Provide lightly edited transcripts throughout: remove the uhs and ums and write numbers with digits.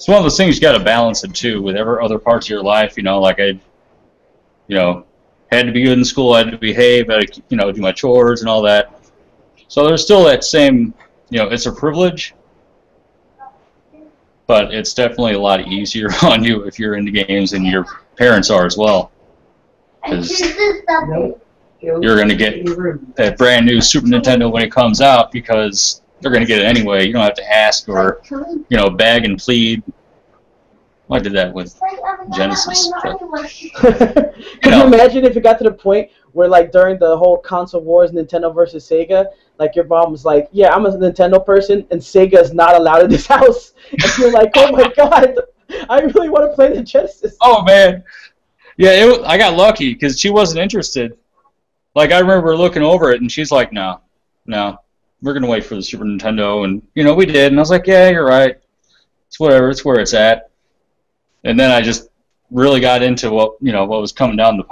it's one of those things you got to balance it too with every other parts of your life. You know, like had to be good in school, I had to behave, I had to, do my chores and all that. So there's still that same, it's a privilege, but it's definitely a lot easier on you if you're into games and your parents are as well. Because you're going to get that brand new Super Nintendo when it comes out because they're going to get it anyway. You don't have to ask or, beg and plead. Well, I did that with Genesis. Could you imagine if it got to the point where, like, during the whole console wars, Nintendo versus Sega, like, your mom was like, yeah, I'm a Nintendo person, and Sega's not allowed in this house. And you're like, oh, my God, I really want to play the Genesis. Oh, man. Yeah, I got lucky because she wasn't interested. Like, I remember looking over it, and she's like, no, we're going to wait for the Super Nintendo. And, we did. And I was like, yeah, you're right. It's whatever. It's where it's at. And then I just really got into what was coming down the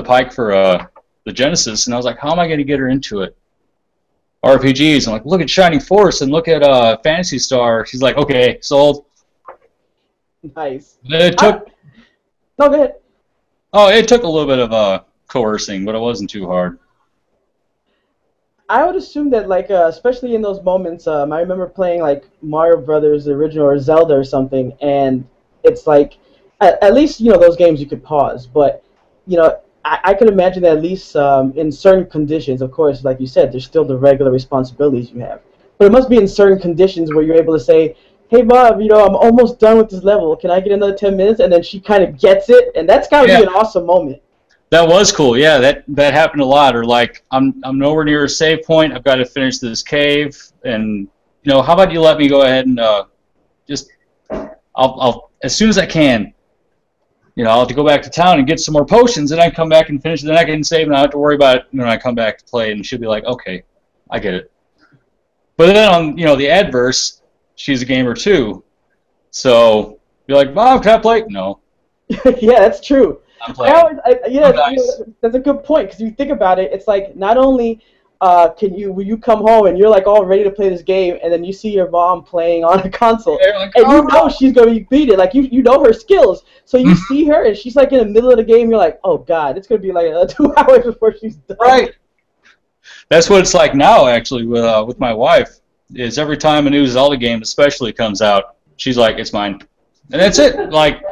pike for the Genesis, and I was like, how am I going to get her into it? RPGs. I'm like, look at Shining Force and look at Phantasy Star. She's like, okay, sold. Nice. It took. No, go ahead. Oh, it took a little bit of coercing, but it wasn't too hard. I would assume that, like, especially in those moments, I remember playing, like, Mario Brothers, the original, or Zelda or something, and it's like, at least, those games you could pause, but, I can imagine that at least in certain conditions, of course, like you said, there's still the regular responsibilities you have, but it must be in certain conditions where you're able to say, hey, Bob, I'm almost done with this level, can I get another 10 minutes, and then she kind of gets it, and that's got to be an awesome moment. That was cool, yeah. That happened a lot. Or like, I'm nowhere near a save point. I've got to finish this cave, and how about you let me go ahead and I'll as soon as I can. I'll have to go back to town and get some more potions, and I can come back and finish. Then I can save, and I don't have to worry about it when I come back to play. And she'll be like, okay, I get it. But then on the adverse, she's a gamer too, so you're like, Mom, can I play? No. Yeah, that's true. I'm playing. That's a good point, because you think about it, it's like not only will you come home and you're like all ready to play this game, and then you see your mom playing on a console, like, and she's going to beat it. Like you know her skills, so you see her and she's like in the middle of the game. You're like, oh God, it's going to be like 2 hours before she's done. Right. That's what it's like now, actually, with my wife. Is every time a new Zelda game, especially, comes out, she's like, it's mine, and that's it. Like.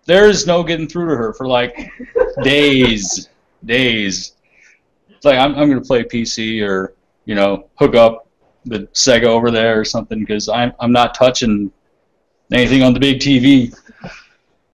There's no getting through to her for like days. It's like I'm going to play PC or hook up the Sega over there or something because I'm not touching anything on the big TV.